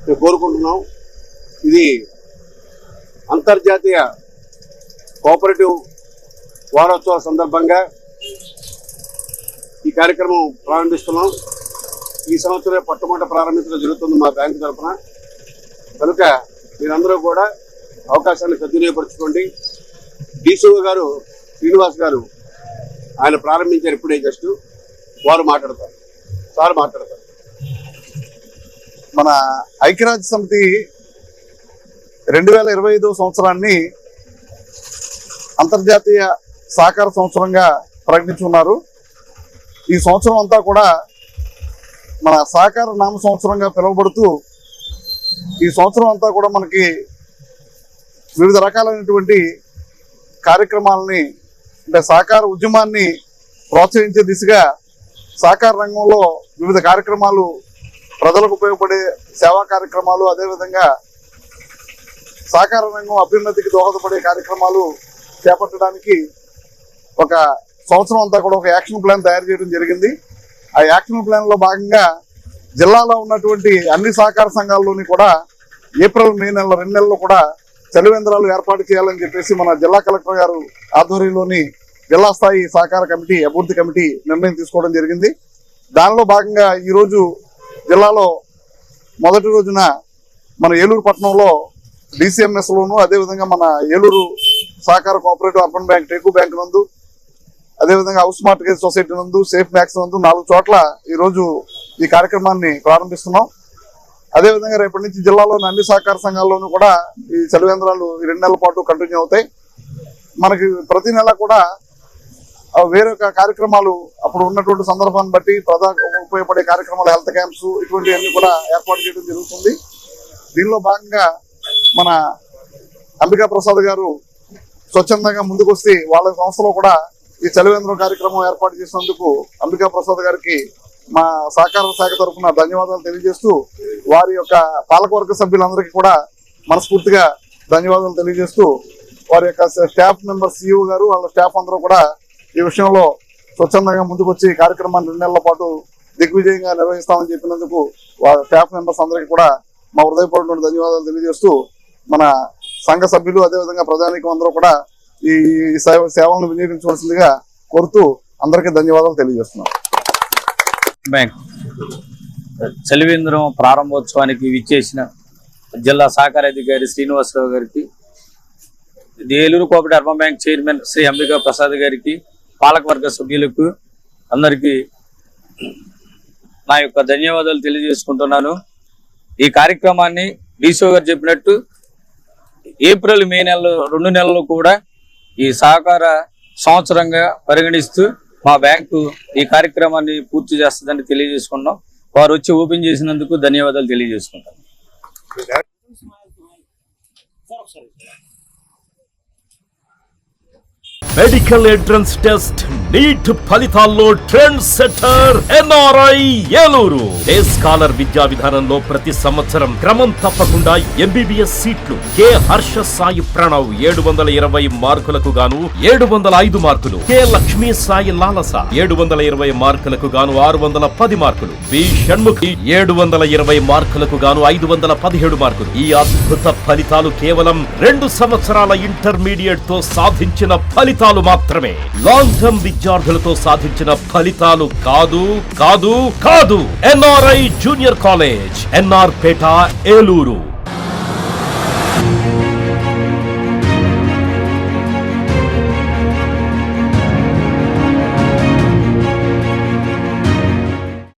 మేము కోరుకుంటున్నాం. ఇది అంతర్జాతీయ కోఆపరేటివ్ వారోత్సవాల సందర్భంగా ఈ కార్యక్రమం ప్రారంభిస్తున్నాం. ఈ సంవత్సరం మొట్టమొదట ప్రారంభించడం జరుగుతుంది మా బ్యాంకు తరఫున. కనుక మీరందరూ కూడా అవకాశాన్ని సద్వినియోగపరచుకోండి. డీసీఓ గారు శ్రీనివాస్ గారు ఆయన ప్రారంభించారు ఇప్పుడే, జస్ట్ వారు మాట్లాడతారు. సార్ మాట్లాడతారు. మన ఐక్యరాజ్య సమితి 2025 సంవత్సరాన్ని అంతర్జాతీయ సహకార సంవత్సరంగా ప్రకటించున్నారు. ఈ సంవత్సరం అంతా కూడా మన సహకార నామ సంవత్సరంగా పిలువబడుతూ ఈ సంవత్సరం అంతా కూడా మనకి వివిధ రకాలైనటువంటి కార్యక్రమాలని, అంటే సహకార ఉద్యమాన్ని ప్రోత్సహించే దిశగా సహకార రంగంలో వివిధ కార్యక్రమాలు, ప్రజలకు ఉపయోగపడే సేవా కార్యక్రమాలు, అదేవిధంగా సహకార రంగం అభ్యున్నతికి దోహదపడే కార్యక్రమాలు చేపట్టడానికి ఒక సంవత్సరం అంతా కూడా ఒక యాక్షన్ ప్లాన్ తయారు చేయడం జరిగింది. ఆ యాక్షన్ ప్లాన్ లో భాగంగా జిల్లాలో ఉన్నటువంటి అన్ని సహకార సంఘాల్లోని కూడా ఏప్రిల్, మే నెల 2 నెలల్లో కూడా చలివేంద్రాలు ఏర్పాటు చేయాలని చెప్పేసి మన జిల్లా కలెక్టర్ గారు ఆధ్వర్యంలోని జిల్లా స్థాయి సహకార కమిటీ, అభివృద్ధి కమిటీ నిర్ణయం తీసుకోవడం జరిగింది. దానిలో భాగంగా ఈరోజు జిల్లాలో మొదటి రోజున మన ఏలూరు పట్టణంలో DCMS లోను, అదేవిధంగా మన ఏలూరు సహకార కోఆపరేటివ్ అర్బన్ బ్యాంక్, టేకు బ్యాంక్ నందు, అదేవిధంగా హౌస్ మార్టిగేజ్ సొసైటీ నందు, సేఫ్ మ్యాక్స్ నందు 4 చోట్ల ఈరోజు ఈ కార్యక్రమాన్ని ప్రారంభిస్తున్నాం. అదేవిధంగా రేపటి నుంచి జిల్లాలోని అన్ని సహకార సంఘాల్లోనూ కూడా ఈ చలివేంద్రాలు 2 నెలల పాటు కంటిన్యూ అవుతాయి. మనకి ప్రతి నెల కూడా వేరొక కార్యక్రమాలు అప్పుడు ఉన్నటువంటి సందర్భాన్ని బట్టి ఉపయోగపడే కార్యక్రమాలు, హెల్త్ క్యాంప్స్, ఇటువంటివన్నీ కూడా ఏర్పాటు చేయడం జరుగుతుంది. దీనిలో భాగంగా మన అంబికా ప్రసాద్ గారు స్వచ్ఛందంగా ముందుకు వస్తే వాళ్ళ సంస్థలో కూడా ఈ చలివేంద్రం కార్యక్రమం ఏర్పాటు చేసినందుకు అంబికా ప్రసాద్ గారికి మా సహకార శాఖ తరఫున ధన్యవాదాలు తెలియజేస్తూ, వారి యొక్క పాలకవర్గ సభ్యులందరికీ కూడా మనస్ఫూర్తిగా ధన్యవాదాలు తెలియజేస్తూ, వారి యొక్క స్టాఫ్ మెంబర్ CEO గారు, వాళ్ళ స్టాఫ్ అందరూ కూడా ఈ విషయంలో స్వచ్ఛందంగా ముందుకు వచ్చి కార్యక్రమాన్ని 2 నెలల పాటు దిగ్విజయంగా నిర్వహిస్తామని చెప్పినందుకు వారి స్టాఫ్ మెంబర్స్ అందరికీ కూడా మా హృదయపూర్వక ధన్యవాదాలు తెలియజేస్తూ, మన సంఘ సభ్యులు అదేవిధంగా ప్రజానీకం అందరూ కూడా ఈ సేవలను వినియోగించవలసిందిగా కోరుతూ అందరికీ ధన్యవాదాలు తెలియజేస్తున్నాం. బ్యాంక్ చలివేంద్రం ప్రారంభోత్సవానికి విచ్చేసిన జిల్లా సహకార అధికారి శ్రీనివాసరావు గారికి, Eluru cooperative urban bank chairman Shri Ambika Prasad గారికి, పాలకవర్గ సభ్యులకు అందరికీ నా యొక్క ధన్యవాదాలు తెలియజేసుకుంటున్నాను. ఈ కార్యక్రమాన్ని డీసీఓ గారు చెప్పినట్టు ఏప్రిల్, మే నెలలో 2 నెలలు కూడా ఈ సహకార సంవత్సరంగా పరిగణిస్తూ మా బ్యాంకు ఈ కార్యక్రమాన్ని పూర్తి చేస్తుందని తెలియజేసుకున్నాం. వారు వచ్చి ఓపెన్ చేసినందుకు ధన్యవాదాలు తెలియజేసుకుంటాం. మెడికల్ ఎంట్రన్స్ టెస్ట్ నీట్ ఫలితాల్లో trend setter NRI Eluru. Day scholar విద్యా విధానంలో ప్రతి సంవత్సరం క్రమం తప్పకుండా MBBS సీట్లు. కె హర్ష సాయి ప్రణవ్ 720 మార్కులకు గాను 705 మార్కులు. కె లక్ష్మీ సాయి లాలస 720 మార్కులకు గాను 610 మార్కులు. బి షణ్ముఖి 720 మార్కులకు గాను 517 మార్కులు. ఈ అద్భుత ఫలితాలు కేవలం 2 సంవత్సరాల ఇంటర్మీడియట్ తో సాధించిన ఫలితాలు మాత్రమే. లాంగ్ టర్మ్ విద్యార్థులతో సాధించిన ఫలితాలు కాదు కాదు కాదు. NRI జూనియర్ కాలేజ్, NR పేట, ఏలూరు.